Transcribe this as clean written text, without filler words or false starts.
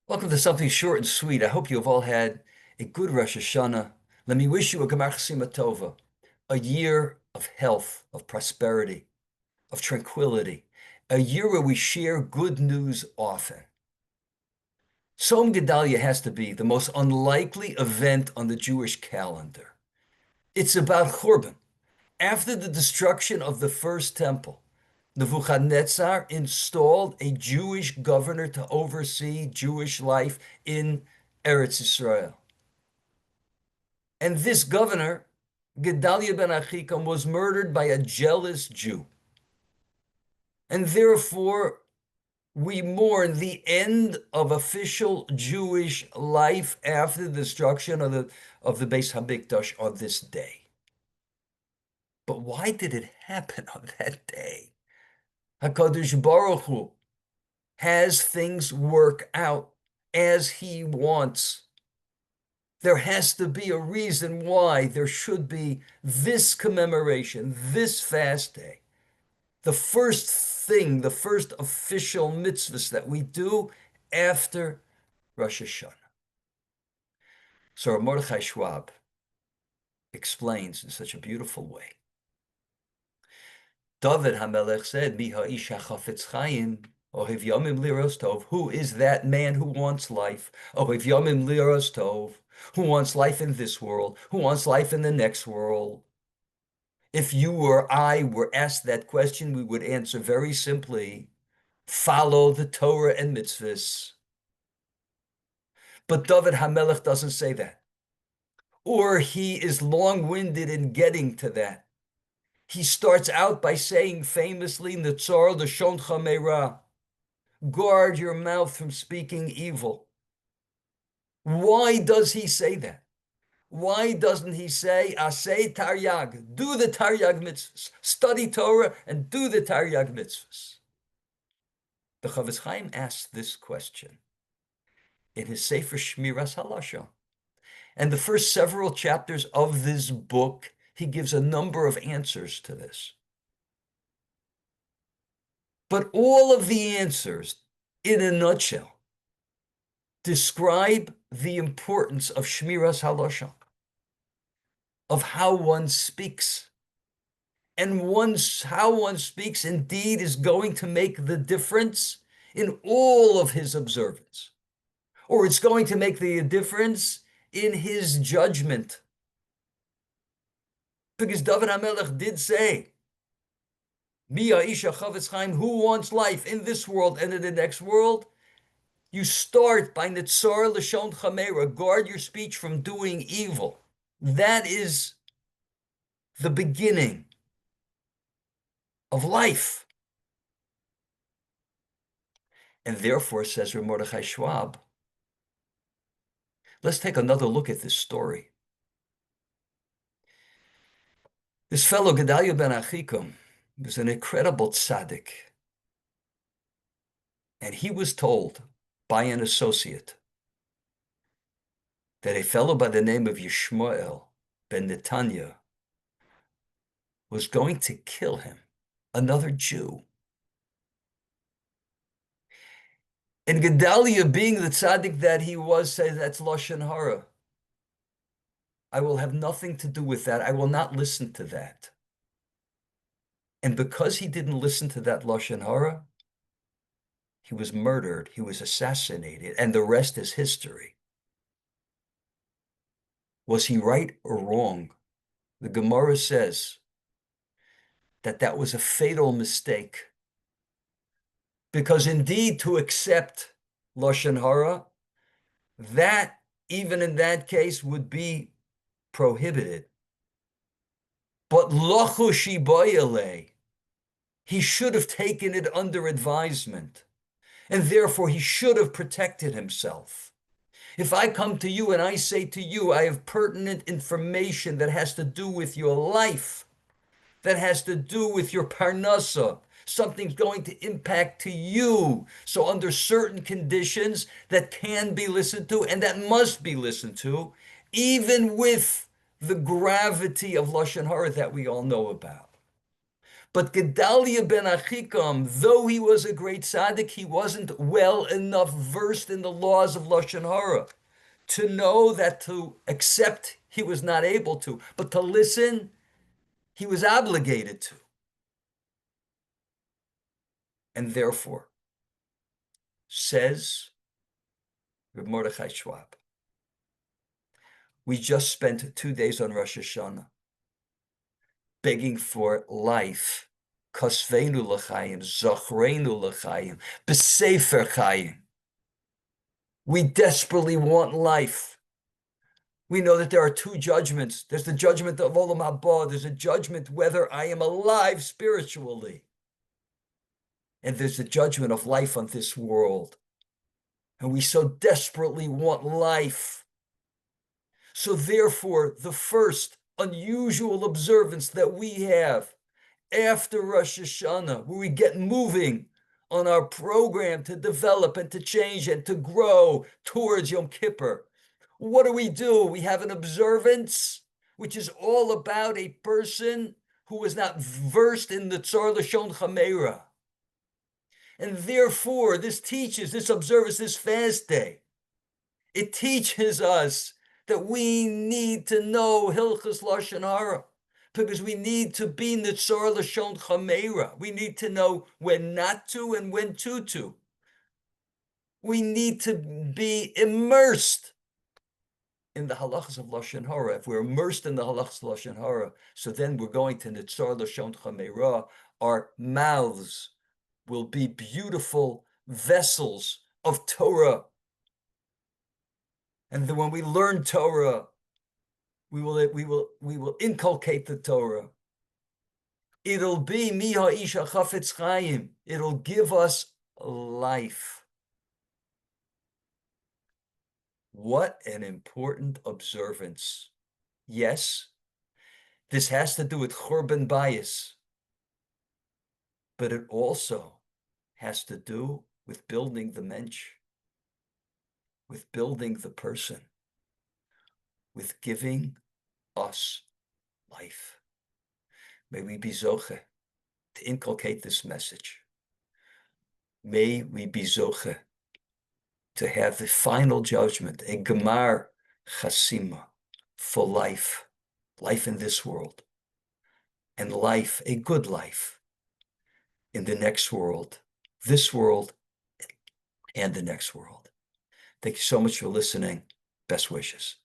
Welcome to something short and sweet. I hope you have all had a good Rosh Hashanah. Let me wish you a Gemar Chasima Tova, a year of health, of prosperity, of tranquility, a year where we share good news often. Tzom Gedalia has to be the most unlikely event on the Jewish calendar. It's about Churban. After the destruction of the first temple, Nebuchadnezzar installed a Jewish governor to oversee Jewish life in Eretz Israel. And this governor, Gedalia ben Achikam, was murdered by a jealous Jew. And therefore, we mourn the end of official Jewish life after the destruction of the Beis Hamikdash on this day. But why did it happen on that day? HaKadosh Baruch Hu has things work out as he wants. There has to be a reason why there should be this commemoration, this fast day. The first thing, the first official mitzvahs that we do after Rosh Hashanah. So Mordechai Schwab explains in such a beautiful way. David HaMelech said, Mi ha'isha chafetz chayim, ohev yomim liros tov. Who is that man who wants life? Ohev yomim liros tov. Who wants life in this world? Who wants life in the next world? If you or I were asked that question, we would answer very simply, follow the Torah and mitzvahs. But David HaMelech doesn't say that. Or he is long-winded in getting to that. He starts out by saying famously, Netzor l'shon chameira, guard your mouth from speaking evil. Why does he say that? Why doesn't he say, Asay Taryag, do the Taryag mitzvahs, study Torah and do the Taryag mitzvahs? The Chavetz Chaim asked this question in his Sefer Shmiras Halashon. And the first several chapters of this book, he gives a number of answers to this. But all of the answers, in a nutshell, describe the importance of Shmiras Halashon, of how one speaks. And how one speaks indeed is going to make the difference in all of his observance. Or it's going to make the difference in his judgment. Because David HaMelech did say, Mia Isha Chavetz Chaim, who wants life in this world and in the next world? You start by Netzor L'shon Chameira, guard your speech from doing evil. That is the beginning of life. And therefore, says Reb Mordechai Schwab, let's take another look at this story. This fellow, Gedalia ben Achikam, was an incredible tzaddik. And he was told by an associate that a fellow by the name of Yishmael ben Netanya was going to kill him, another Jew. And Gedalia, being the tzaddik that he was, said, that's Lashon Hara. I will have nothing to do with that. I will not listen to that. And because he didn't listen to that Lashon Hara, he was murdered, he was assassinated, and the rest is history. Was he right or wrong? The Gemara says that that was a fatal mistake. Because indeed, to accept Lashon Hara, that, even in that case, would be prohibited. But Lochu Shibayale, he should have taken it under advisement. And therefore, he should have protected himself. If I come to you and I say to you, I have pertinent information that has to do with your life, that has to do with your parnasa, something's going to impact to you. So under certain conditions that can be listened to and that must be listened to, even with the gravity of Lashon Hara that we all know about. But Gedalia ben Achikam, though he was a great tzaddik, he wasn't well enough versed in the laws of Lashon Hara to know that to accept he was not able to, but to listen he was obligated to. And therefore, says Reb Mordechai Schwab, we just spent 2 days on Rosh Hashanah begging for life. Kosveinu l'chaim, zochreinu l'chaim, b'sefer chaim. We desperately want life. We know that there are two judgments. There's the judgment of Olam Haba. There's a judgment whether I am alive spiritually. And there's the judgment of life on this world. And we so desperately want life. So therefore, the first unusual observance that we have after Rosh Hashanah, where we get moving on our program to develop and to change and to grow towards Yom Kippur, what do? We have an observance which is all about a person who is not versed in the Tzor Lashon Chamera. And therefore, this observance, this fast day, it teaches us that we need to know Hilchos Lashon Hara, because we need to be Nitzor Lashon Chamera. We need to know when not to and when to. We need to be immersed in the halachas of Lashon Hara. If we're immersed in the halachas of Lashon Hara, so then we're going to Nitzor Lashon Chamera. Our mouths will be beautiful vessels of Torah. And then when we learn Torah, we will inculcate the Torah. It'll be Miha Isha Chafetz Chaim. It'll give us life. What an important observance. Yes, this has to do with Churban Bayis, but it also has to do with building the mensch, with building the person, with giving us life. May we be zoche to inculcate this message. May we be zoche to have the final judgment, a gemar chasima, for life in this world, and life, a good life, in the next world, this world, and the next world. Thank you so much for listening. Best wishes.